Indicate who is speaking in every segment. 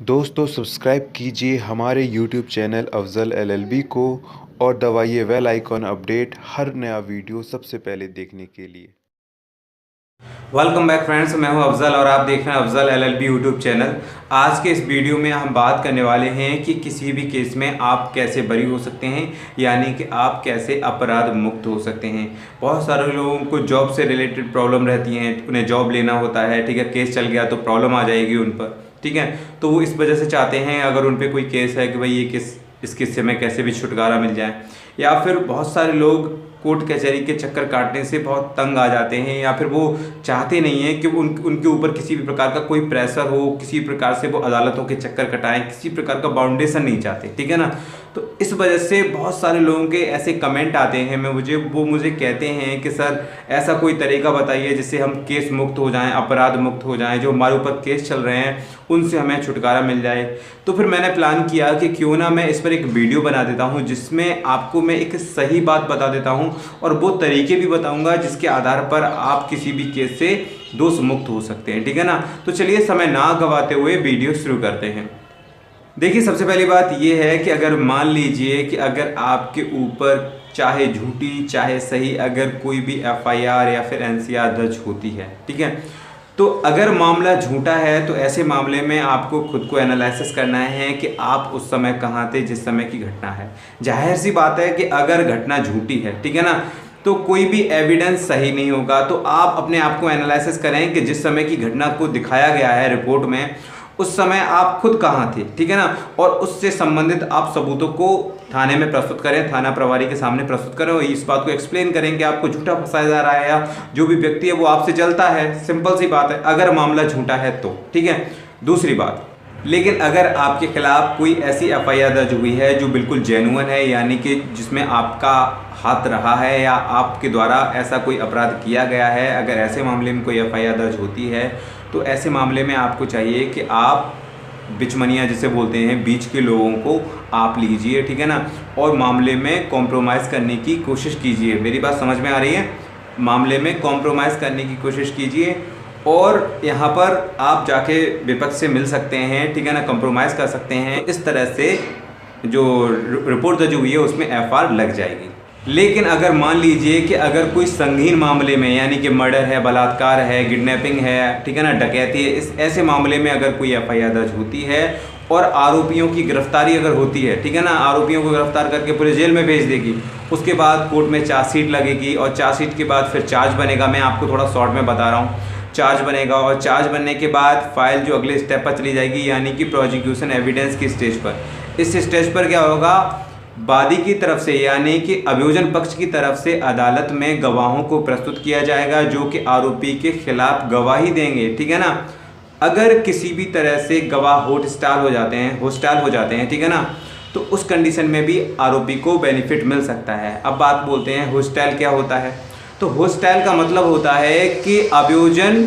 Speaker 1: दोस्तों सब्सक्राइब कीजिए हमारे यूट्यूब चैनल अफजल एलएलबी को और दबाइए बेल आइकॉन अपडेट हर नया वीडियो सबसे पहले देखने के लिए।
Speaker 2: वेलकम बैक फ्रेंड्स, मैं हूं अफजल और आप देख रहे हैं अफजल एलएलबी यूट्यूब चैनल। आज के इस वीडियो में हम बात करने वाले हैं कि किसी भी केस में आप कैसे बरी हो सकते हैं, यानी कि आप कैसे अपराध मुक्त हो सकते हैं। बहुत सारे लोगों को जॉब से रिलेटेड प्रॉब्लम रहती हैं, उन्हें जॉब लेना होता है, ठीक है, केस चल गया तो प्रॉब्लम आ जाएगी उन पर, ठीक है। तो वो इस वजह से चाहते हैं अगर उन पर कोई केस है कि भाई ये केस इस किस्से में कैसे भी छुटकारा मिल जाए। या फिर बहुत सारे लोग कोर्ट कचहरी के चक्कर काटने से बहुत तंग आ जाते हैं, या फिर वो चाहते नहीं हैं कि उनके ऊपर किसी भी प्रकार का कोई प्रेशर हो, किसी प्रकार से वो अदालतों के चक्कर कटाएं, किसी प्रकार का बाउंडेशन नहीं चाहते, ठीक है ना। तो इस वजह से बहुत सारे लोगों के ऐसे कमेंट आते हैं वो मुझे कहते हैं कि सर ऐसा कोई तरीका बताइए जिससे हम केस मुक्त हो जाएं, अपराध मुक्त हो जाएं, जो हमारे ऊपर केस चल रहे हैं उनसे हमें छुटकारा मिल जाए। तो फिर मैंने प्लान किया कि क्यों ना मैं इस पर एक वीडियो बना देता हूं जिसमें आपको मैं एक सही बात बता देता हूं और वो तरीके भी बताऊंगा जिसके आधार पर आप किसी भी केस से दोष मुक्त हो सकते हैं, ठीक है ना। तो चलिए समय ना गंवाते हुए वीडियो शुरू करते हैं। देखिए, सबसे पहली बात यह है कि अगर मान लीजिए कि अगर आपके ऊपर चाहे झूठी चाहे सही अगर कोई भी एफआईआर या फिर एनसीआर दर्ज होती है, ठीक है, तो अगर मामला झूठा है तो ऐसे मामले में आपको खुद को एनालिसिस करना है कि आप उस समय कहाँ थे जिस समय की घटना है। जाहिर सी बात है कि अगर घटना झूठी है, ठीक है ना, तो कोई भी एविडेंस सही नहीं होगा। तो आप अपने आप को एनालिसिस करें कि जिस समय की घटना को दिखाया गया है रिपोर्ट में उस समय आप खुद कहाँ थे, ठीक है ना, और उससे संबंधित आप सबूतों को थाने में प्रस्तुत करें, थाना प्रभारी के सामने प्रस्तुत करें और इस बात को एक्सप्लेन करें कि आपको झूठा फंसाया जा रहा है या जो भी व्यक्ति है वो आपसे जलता है। सिंपल सी बात है, अगर मामला झूठा है तो, ठीक है। दूसरी बात, लेकिन अगर आपके खिलाफ कोई ऐसी एफआईआर दर्ज हुई है जो बिल्कुल जेन्युइन है, यानी कि जिसमें आपका हाथ रहा है या आपके द्वारा ऐसा कोई अपराध किया गया है, अगर ऐसे मामले में कोई एफआईआर दर्ज होती है तो ऐसे मामले में आपको चाहिए कि आप बिचमनिया जिसे बोलते हैं, बीच के लोगों को आप लीजिए, ठीक है ना, और मामले में कॉम्प्रोमाइज़ करने की कोशिश कीजिए। मेरी बात समझ में आ रही है? मामले में कॉम्प्रोमाइज़ करने की कोशिश कीजिए और यहाँ पर आप जाके विपक्ष से मिल सकते हैं, ठीक है ना, कॉम्प्रोमाइज़ कर सकते हैं। इस तरह से जो रिपोर्ट दर्ज हुई है उसमें एफआईआर लग जाएगी। लेकिन अगर मान लीजिए कि अगर कोई संगीन मामले में, यानी कि मर्डर है, बलात्कार है, किडनैपिंग है, ठीक है ना, डकैती है, इस ऐसे मामले में अगर कोई एफआईआर दर्ज होती है और आरोपियों की गिरफ्तारी अगर होती है, ठीक है ना, आरोपियों को गिरफ्तार करके पुलिस जेल में भेज देगी, उसके बाद कोर्ट में चार्जशीट लगेगी और चार्जशीट के बाद फिर चार्ज बनेगा। मैं आपको थोड़ा शॉर्ट में बता रहा हूँ। चार्ज बनेगा और चार्ज बनने के बाद फाइल जो अगले स्टेप पर चली जाएगी, यानी कि प्रोसिक्यूशन एविडेंस की स्टेज पर। इस स्टेज पर क्या होगा, वादी की तरफ से यानी कि अभियोजन पक्ष की तरफ से अदालत में गवाहों को प्रस्तुत किया जाएगा जो कि आरोपी के खिलाफ गवाही देंगे, ठीक है ना। अगर किसी भी तरह से गवाह हॉस्टाइल हो जाते हैं, ठीक है ना, तो उस कंडीशन में भी आरोपी को बेनिफिट मिल सकता है। अब बात बोलते हैं हॉस्टाइल क्या होता है। तो हॉस्टाइल का मतलब होता है कि अभियोजन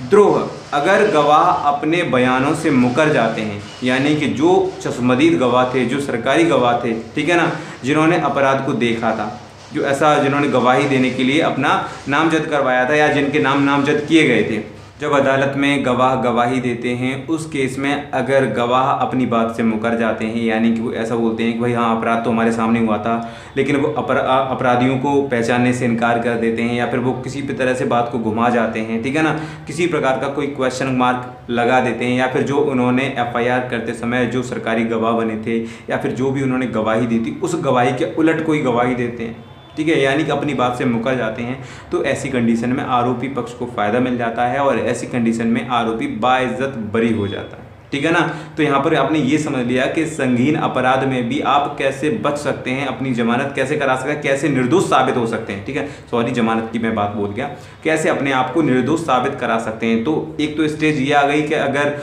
Speaker 2: द्रोह, अगर गवाह अपने बयानों से मुकर जाते हैं, यानी कि जो चश्मदीद गवाह थे, जो सरकारी गवाह थे, ठीक है ना, जिन्होंने अपराध को देखा था, जिन्होंने गवाही देने के लिए अपना नामजद करवाया था या जिनके नाम नामजद किए गए थे, जब अदालत में गवाह गवाही देते हैं उस केस में अगर गवाह अपनी बात से मुकर जाते हैं, यानी कि वो ऐसा बोलते हैं कि भाई हाँ अपराध तो हमारे सामने हुआ था, लेकिन वो अपराधियों को पहचानने से इनकार कर देते हैं या फिर वो किसी भी तरह से बात को घुमा जाते हैं, ठीक है ना, किसी प्रकार का कोई क्वेश्चन मार्क लगा देते हैं, या फिर जो उन्होंने एफआईआर करते समय जो सरकारी गवाह बने थे या फिर जो भी उन्होंने गवाही दी थी उस गवाही के उलट कोई गवाही देते हैं, ठीक है, यानी कि अपनी बात से मुकर जाते हैं, तो ऐसी कंडीशन में आरोपी पक्ष को फ़ायदा मिल जाता है और ऐसी कंडीशन में आरोपी बाइज्जत बरी हो जाता है, ठीक है ना। तो यहाँ पर आपने ये समझ लिया कि संगीन अपराध में भी आप कैसे बच सकते हैं, अपनी जमानत कैसे करा सकते हैं, कैसे निर्दोष साबित हो सकते हैं, ठीक है, सॉरी जमानत की मैं बात भूल गया, कैसे अपने आप को निर्दोष साबित करा सकते हैं। तो एक तो स्टेज ये आ गई कि अगर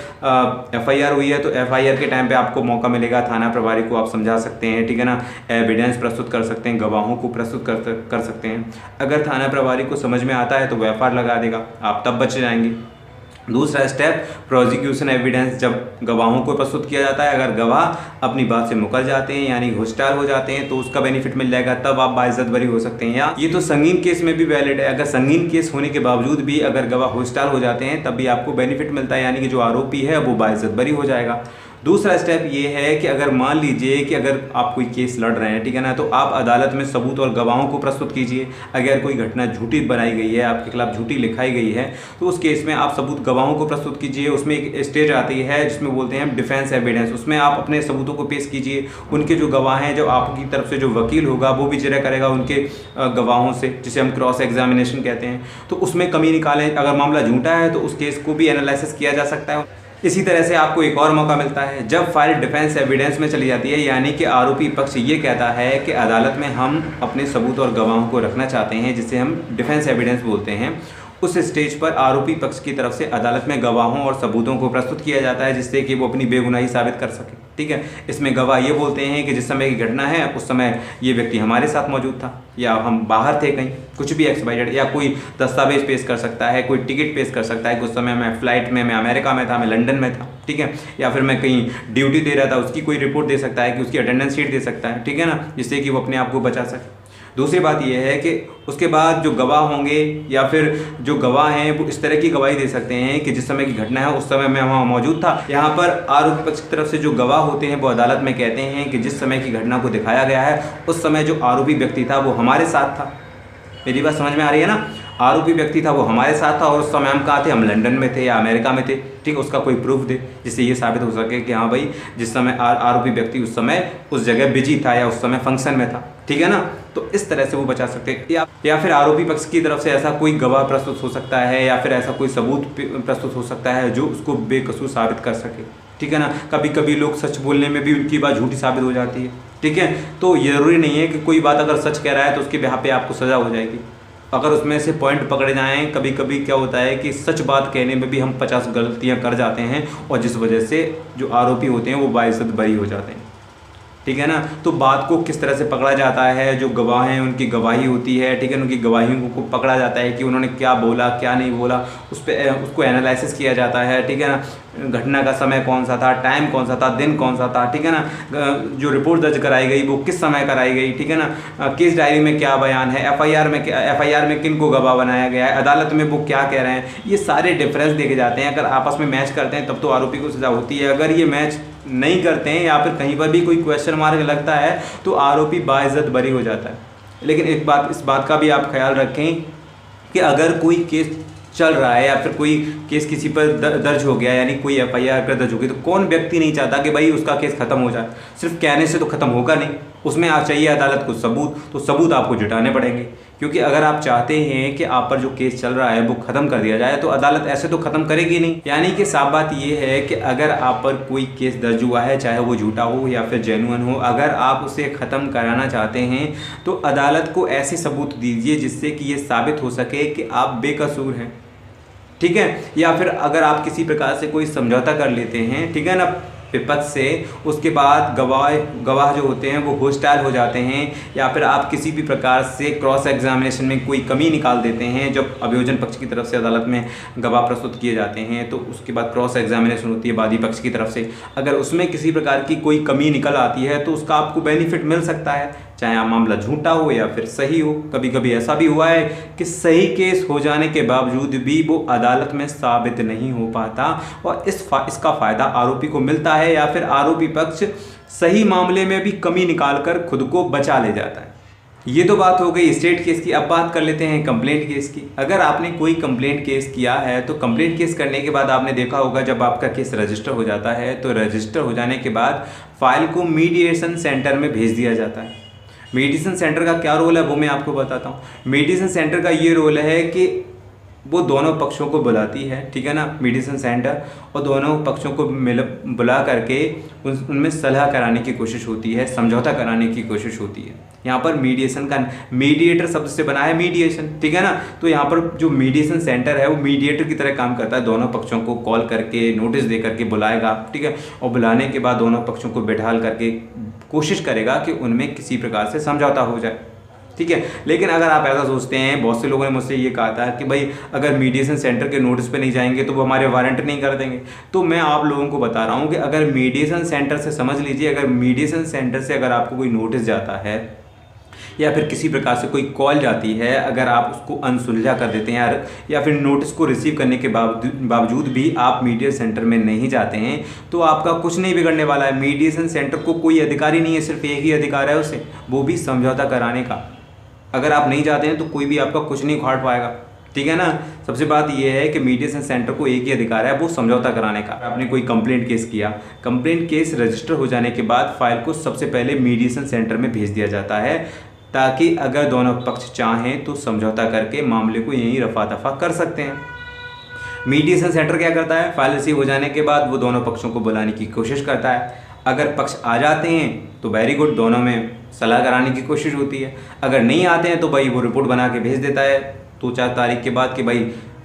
Speaker 2: एफआईआर हुई है तो एफआईआर के टाइम पे आपको मौका मिलेगा, थाना प्रभारी को आप समझा सकते हैं, ठीक है ना, एविडेंस प्रस्तुत कर सकते हैं, गवाहों को प्रस्तुत कर सकते हैं। अगर थाना प्रभारी को समझ में आता है तो वो एफआईआर लगा देगा, आप तब बच जाएंगे। दूसरा स्टेप, प्रोसिक्यूशन एविडेंस जब गवाहों को प्रस्तुत किया जाता है, अगर गवाह अपनी बात से मुकर जाते हैं यानी हॉस्टाइल हो जाते हैं तो उसका बेनिफिट मिल जाएगा, तब आप बाइज्जत बरी हो सकते हैं। या ये तो संगीन केस में भी वैलिड है, अगर संगीन केस होने के बावजूद भी अगर गवाह हॉस्टाइल हो जाते हैं तब भी आपको बेनिफिट मिलता है, यानी कि जो आरोपी है वो बाइज्जत बरी हो जाएगा। दूसरा स्टेप ये है कि अगर मान लीजिए कि अगर आप कोई केस लड़ रहे हैं, ठीक है ना, तो आप अदालत में सबूत और गवाहों को प्रस्तुत कीजिए। अगर कोई घटना झूठी बनाई गई है, आपके खिलाफ झूठी लिखाई गई है, तो उस केस में आप सबूत गवाहों को प्रस्तुत कीजिए। उसमें एक स्टेज आती है जिसमें बोलते हैं डिफेंस एविडेंस, उसमें आप अपने सबूतों को पेश कीजिए। उनके जो गवाह हैं, जो आपकी तरफ से जो वकील होगा वो भी जिरह करेगा उनके गवाहों से, जिसे हम क्रॉस एग्जामिनेशन कहते हैं। तो उसमें कमी निकालें। अगर मामला झूठा है तो उस केस को भी एनालिसिस किया जा सकता है। इसी तरह से आपको एक और मौका मिलता है जब फाइल डिफेंस एविडेंस में चली जाती है, यानी कि आरोपी पक्ष ये कहता है कि अदालत में हम अपने सबूत और गवाहों को रखना चाहते हैं, जिसे हम डिफेंस एविडेंस बोलते हैं। उस स्टेज पर आरोपी पक्ष की तरफ से अदालत में गवाहों और सबूतों को प्रस्तुत किया जाता है, जिससे कि वो अपनी बेगुनाही साबित कर सके। ठीक है, इसमें गवाह ये बोलते हैं कि जिस समय की घटना है उस समय ये व्यक्ति हमारे साथ मौजूद था, या हम बाहर थे कहीं, कुछ भी XYZ, या कोई दस्तावेज पेश कर सकता है, कोई टिकट पेश कर सकता है कि उस समय मैं फ्लाइट में, मैं अमेरिका में था, मैं लंदन में था। ठीक है, या फिर मैं कहीं ड्यूटी दे रहा था, उसकी कोई रिपोर्ट दे सकता है, कि उसकी अटेंडेंस शीट दे सकता है। ठीक है ना, जिससे कि वो अपने आप को बचा सके। दूसरी बात यह है कि उसके बाद जो गवाह होंगे या फिर जो गवाह हैं वो इस तरह की गवाही दे सकते हैं कि जिस समय की घटना है उस समय मैं वहाँ मौजूद था। यहाँ पर आरोपी पक्ष की तरफ से जो गवाह होते हैं वो अदालत में कहते हैं कि जिस समय की घटना को दिखाया गया है उस समय जो आरोपी व्यक्ति था वो हमारे साथ था। मेरी बात समझ में आ रही है ना? आरोपी व्यक्ति था वो हमारे साथ था, और उस समय हम कहाँ थे? हम लंदन में थे या अमेरिका में थे। ठीक, उसका कोई प्रूफ दे जिससे ये साबित हो सके कि हाँ भाई जिस समय आरोपी व्यक्ति उस समय उस जगह बिजी था या उस समय फंक्शन में था। ठीक है ना, तो इस तरह से वो बचा सकते हैं। या फिर आरोपी पक्ष की तरफ से ऐसा कोई गवाह प्रस्तुत हो सकता है या फिर ऐसा कोई सबूत प्रस्तुत हो सकता है जो उसको बेकसूर साबित कर सके। ठीक है ना, कभी कभी लोग सच बोलने में भी उनकी बात झूठी साबित हो जाती है। ठीक है, तो ये ज़रूरी नहीं है कि कोई बात अगर सच कह रहा है तो उसके बिहाफ पे आपको सज़ा हो जाएगी। अगर उसमें से पॉइंट पकड़े जाएं, कभी कभी क्या होता है कि सच बात कहने में भी हम 50 गलतियां कर जाते हैं, और जिस वजह से जो आरोपी होते हैं वो बाइज्जत बरी हो जाते हैं। ठीक है ना, तो बात को किस तरह से पकड़ा जाता है, जो गवाह हैं उनकी गवाही होती है। ठीक है, उनकी गवाहियों को पकड़ा जाता है कि उन्होंने क्या बोला क्या नहीं बोला, उसको एनालिसिस किया जाता है। ठीक है ना, घटना का समय कौन सा था, टाइम कौन सा था, दिन कौन सा था। ठीक है ना, जो रिपोर्ट दर्ज कराई गई वो किस समय कराई गई। ठीक है ना, केस डायरी में क्या बयान है, एफआईआर में किन को गवाह बनाया गया है, अदालत में वो क्या कह रहे हैं, ये सारे डिफरेंस देखे जाते हैं। अगर आपस में मैच करते हैं तब तो आरोपी को सज़ा होती है। अगर ये मैच नहीं करते हैं या फिर कहीं पर भी कोई क्वेश्चन मार्क लगता है तो आरोपी बाइज्जत बरी हो जाता है। लेकिन इस बात का भी आप ख्याल रखें कि अगर कोई केस चल रहा है या फिर कोई केस किसी पर दर्ज हो गया, यानी कोई एफआईआर पर दर्ज हो गई, तो कौन व्यक्ति नहीं चाहता कि भाई उसका केस खत्म हो जाए। सिर्फ कहने से तो खत्म होगा नहीं, उसमें आप चाहिए अदालत को सबूत, तो सबूत आपको जुटाने पड़ेंगे। क्योंकि अगर आप चाहते हैं कि आप पर जो केस चल रहा है वो ख़त्म कर दिया जाए तो अदालत ऐसे तो ख़त्म करेगी नहीं। यानी कि साफ बात ये है कि अगर आप पर कोई केस दर्ज हुआ है, चाहे वो झूठा हो या फिर जेन्युइन हो, अगर आप उसे ख़त्म कराना चाहते हैं तो अदालत को ऐसे सबूत दीजिए जिससे कि ये साबित हो सके कि आप बेकसूर हैं। ठीक है, या फिर अगर आप किसी प्रकार से कोई समझौता कर लेते हैं, ठीक है ना, विपक्ष से, उसके बाद गवाह जो होते हैं वो होस्टाइल हो जाते हैं, या फिर आप किसी भी प्रकार से क्रॉस एग्जामिनेशन में कोई कमी निकाल देते हैं। जब अभियोजन पक्ष की तरफ से अदालत में गवाह प्रस्तुत किए जाते हैं तो उसके बाद क्रॉस एग्जामिनेशन होती है वादी पक्ष की तरफ से, अगर उसमें किसी प्रकार की कोई कमी निकल आती है तो उसका आपको बेनिफिट मिल सकता है, चाहे आप मामला झूठा हो या फिर सही हो। कभी कभी ऐसा भी हुआ है कि सही केस हो जाने के बावजूद भी वो अदालत में साबित नहीं हो पाता, और इसका फ़ायदा आरोपी को मिलता है, या फिर आरोपी पक्ष सही मामले में भी कमी निकालकर खुद को बचा ले जाता है। ये तो बात हो गई स्टेट केस की। अब बात कर लेते हैं कंप्लेंट केस की। अगर आपने कोई कंप्लेंट केस किया है तो कंप्लेंट केस करने के बाद आपने देखा होगा जब आपका केस रजिस्टर हो जाता है तो रजिस्टर हो जाने के बाद फाइल को मीडिएशन सेंटर में भेज दिया जाता है। मीडिएशन सेंटर का क्या रोल है वो मैं आपको बताता हूँ। मीडिएशन सेंटर का ये रोल है कि वो दोनों पक्षों को बुलाती है, ठीक है ना, मीडिएशन सेंटर, और दोनों पक्षों को बुला करके उनमें सलाह कराने की कोशिश होती है, समझौता कराने की कोशिश होती है। यहाँ पर मीडिएशन का मीडिएटर शब्द से बना है मीडिएशन, ठीक है ना, तो यहाँ पर जो मीडिएशन सेंटर है वो मीडिएटर की तरह काम करता है। दोनों पक्षों को कॉल करके नोटिस दे करके बुलाएगा, ठीक है, और बुलाने के बाद दोनों पक्षों को बैठाल करके कोशिश करेगा कि उनमें किसी प्रकार से समझौता हो जाए, ठीक है। लेकिन अगर आप ऐसा सोचते हैं, बहुत से लोगों ने मुझसे ये कहा था कि भाई अगर मीडिएशन सेंटर के नोटिस पे नहीं जाएंगे तो वो हमारे वारंट नहीं कर देंगे। तो मैं आप लोगों को बता रहा हूँ कि अगर मीडिएशन सेंटर से, समझ लीजिए, अगर मीडिएशन सेंटर से अगर आपको कोई नोटिस जाता है, या फिर किसी प्रकार से कोई कॉल जाती है, अगर आप उसको अनसुलझा कर देते हैं या फिर नोटिस को रिसीव करने के बावजूद भी आप मीडिएशन सेंटर में नहीं जाते हैं, तो आपका कुछ नहीं बिगड़ने वाला है। मीडिएशन सेंटर को कोई अधिकार ही नहीं है, सिर्फ एक ही अधिकार है उसे, वो भी समझौता कराने का। अगर आप नहीं जाते हैं तो कोई भी आपका कुछ नहीं उखाड़ पाएगा, ठीक है ना। सबसे बात यह है कि मीडिएशन सेंटर को एक ही अधिकार है, वो समझौता कराने का। आपने कोई कंप्लेंट केस किया, कंप्लेंट केस रजिस्टर हो जाने के बाद फाइल को सबसे पहले मीडिएशन सेंटर में भेज दिया जाता है, ताकि अगर दोनों पक्ष चाहें तो समझौता करके मामले को यहीं रफा दफा कर सकते हैं। मीडिएशन सेंटर क्या करता है, फाइल रिसीव हो जाने के बाद वो दोनों पक्षों को बुलाने की कोशिश करता है। अगर पक्ष आ जाते हैं तो वेरी गुड, दोनों में सलाह कराने की कोशिश होती है। अगर नहीं आते हैं तो भाई वो रिपोर्ट बना के भेज देता है 2-4 तारीख के बाद कि भाई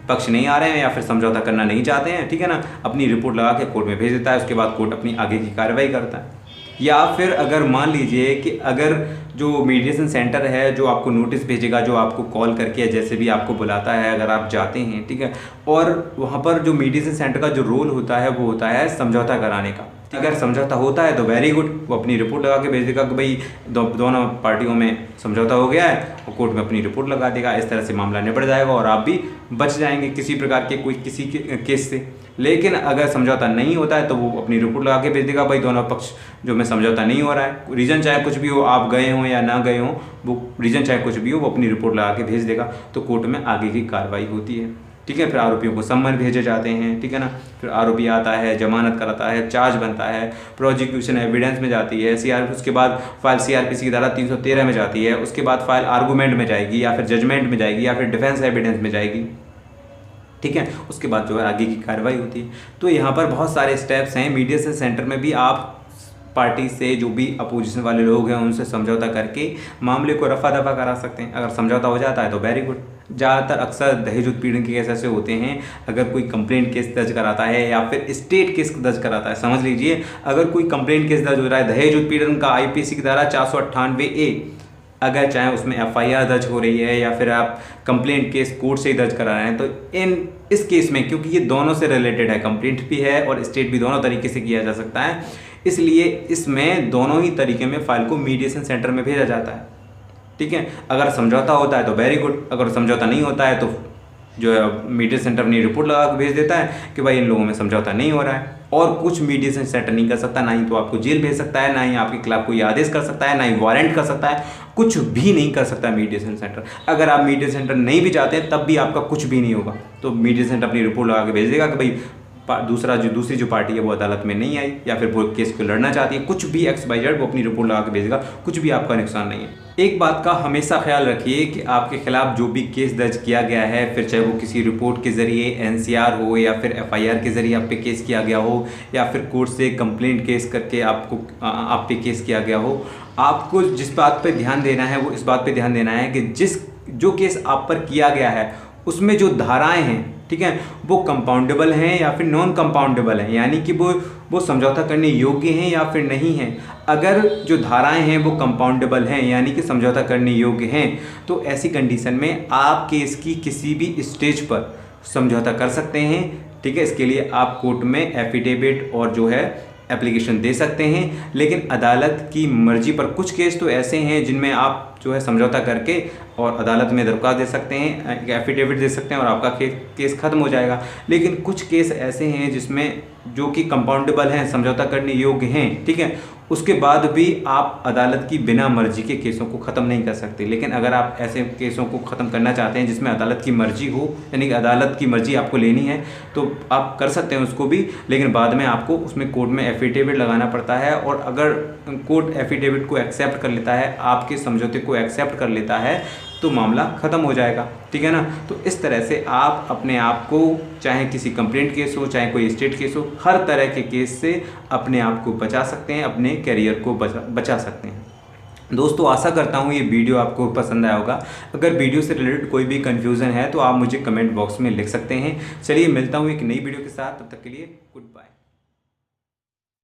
Speaker 2: पक्ष नहीं आ रहे हैं या फिर समझौता करना नहीं चाहते हैं, ठीक है ना। अपनी रिपोर्ट लगा के कोर्ट में भेज देता है, उसके बाद कोर्ट अपनी आगे की कार्रवाई करता है। या फिर अगर मान लीजिए कि अगर जो मीडिएशन सेंटर है जो आपको नोटिस भेजेगा, जो आपको कॉल करके या जैसे भी आपको बुलाता है, अगर आप जाते हैं, ठीक है, और वहाँ पर जो मीडिएशन सेंटर का जो रोल होता है वो होता है समझौता कराने का। अगर समझौता होता है तो वेरी गुड, वो अपनी रिपोर्ट लगा के भेज देगा कि भाई दोनों पार्टियों में समझौता हो गया है, और कोर्ट में अपनी रिपोर्ट लगा देगा। इस तरह से मामला निपट जाएगा और आप भी बच जाएंगे किसी प्रकार के कोई किसी के केस से। लेकिन अगर समझौता नहीं होता है तो वो अपनी रिपोर्ट लगा के भेज देगा, भाई दोनों पक्ष जो में समझौता नहीं हो रहा है, रीज़न चाहे कुछ भी हो, आप गए हों या ना गए हों, वो रीज़न चाहे कुछ भी हो, वो अपनी रिपोर्ट लगा के भेज देगा, तो कोर्ट में आगे की कार्रवाई होती है, ठीक है। फिर आरोपियों को सम्मन भेजे जाते हैं, ठीक है ना। फिर आरोपी आता है, जमानत कराता है, चार्ज बनता है, प्रोसिक्यूशन एविडेंस में जाती है, उसके बाद फाइल CRPC की धारा 313 में जाती है, उसके बाद फाइल आर्गूमेंट में जाएगी या फिर जजमेंट में जाएगी या फिर डिफेंस एविडेंस में जाएगी, ठीक है। उसके बाद जो है आगे की कार्रवाई होती है। तो यहाँ पर बहुत सारे स्टेप्स हैं। मीडिएशन सेंटर में भी आप पार्टी से जो भी अपोजिशन वाले लोग हैं उनसे समझौता करके मामले को रफा दफा करा सकते हैं। अगर समझौता हो जाता है तो वेरी गुड। ज़्यादातर अक्सर दहेज उत्पीड़न के केस ऐसे होते हैं, अगर कोई कंप्लेंट केस दर्ज कराता है या फिर स्टेट केस दर्ज कराता है, समझ लीजिए अगर कोई कंप्लेंट केस दर्ज हो रहा है दहेज उत्पीड़न का, IPC की धारा 498A, अगर चाहे उसमें FIR दर्ज हो रही है या फिर आप कंप्लेंट केस कोर्ट से ही दर्ज करा रहे हैं, तो इस केस में क्योंकि ये दोनों से रिलेटेड है, कंप्लेंट भी है और स्टेट भी, दोनों तरीके से किया जा सकता है, इसलिए इसमें दोनों ही तरीके में फाइल को मीडिएशन सेंटर में भेजा जाता है, ठीक है। अगर समझौता होता है तो वेरी गुड, अगर समझौता नहीं होता है तो जो है मीडिएशन सेंटर अपनी रिपोर्ट लगा के भेज देता है कि भाई इन लोगों में समझौता नहीं हो रहा है, और कुछ मीडिएशन सेंटर नहीं कर सकता, ना ही तो आपको जेल भेज सकता है, ना ही आपके खिलाफ कोई आदेश कर सकता है, ना ही वारंट कर सकता है, कुछ भी नहीं कर सकता मीडिएशन सेंटर। अगर आप मीडिएशन सेंटर नहीं भी जाते तब भी आपका कुछ भी नहीं होगा, तो मीडिएशन सेंटर अपनी रिपोर्ट लगा के भेज देगा कि भाई दूसरी जो पार्टी है वो अदालत में नहीं आई या फिर वो केस को लड़ना चाहती है, कुछ भी XYZ, वो अपनी रिपोर्ट लगा के भेजेगा, कुछ भी आपका नुकसान नहीं है। एक बात का हमेशा ख्याल रखिए कि आपके खिलाफ जो भी केस दर्ज किया गया है, फिर चाहे वो किसी रिपोर्ट के ज़रिए NCR हो या फिर FIR के ज़रिए आप पे केस किया गया हो या फिर कोर्ट से कंप्लेंट केस करके आप पे केस किया गया हो, आपको जिस बात पर ध्यान देना है वो इस बात पर ध्यान देना है कि जो केस आप पर किया गया है उसमें जो धाराएँ हैं, ठीक है, वो कंपाउंडेबल हैं या फिर नॉन कंपाउंडेबल हैं, यानी कि वो समझौता करने योग्य हैं या फिर नहीं हैं। अगर जो धाराएं हैं वो कंपाउंडेबल हैं यानी कि समझौता करने योग्य हैं, तो ऐसी कंडीशन में आप केस की किसी भी स्टेज पर समझौता कर सकते हैं, ठीक है। इसके लिए आप कोर्ट में एफिडेविट और जो है एप्लीकेशन दे सकते हैं, लेकिन अदालत की मर्जी पर कुछ केस तो ऐसे हैं जिनमें आप जो है समझौता करके और अदालत में दरख्वास्त दे सकते हैं, एफिडेविट दे सकते हैं और आपका केस ख़त्म हो जाएगा। लेकिन कुछ केस ऐसे हैं जिसमें जो कि कंपाउंडेबल हैं, समझौता करने योग्य हैं, ठीक है, उसके बाद भी आप अदालत की बिना मर्जी के केसों को ख़त्म नहीं कर सकते। लेकिन अगर आप ऐसे केसों को ख़त्म करना चाहते हैं जिसमें अदालत की मर्जी हो, यानी कि अदालत की मर्जी आपको लेनी है, तो आप कर सकते हैं उसको भी, लेकिन बाद में आपको उसमें कोर्ट में एफिडेविट लगाना पड़ता है। और अगर कोर्ट एफिडेविट को एक्सेप्ट कर लेता है, आपके समझौते को एक्सेप्ट कर लेता है, तो मामला ख़त्म हो जाएगा, ठीक है ना। तो इस तरह से आप अपने आप को, चाहे किसी कंप्लेंट केस हो, चाहे कोई स्टेट केस हो, हर तरह के केस से अपने आप को बचा सकते हैं, अपने करियर को बचा सकते हैं। दोस्तों, आशा करता हूँ ये वीडियो आपको पसंद आया होगा। अगर वीडियो से रिलेटेड कोई भी कन्फ्यूज़न है तो आप मुझे कमेंट बॉक्स में लिख सकते हैं। चलिए मिलता हूँ एक नई वीडियो के साथ, तब तक के लिए गुड बाय।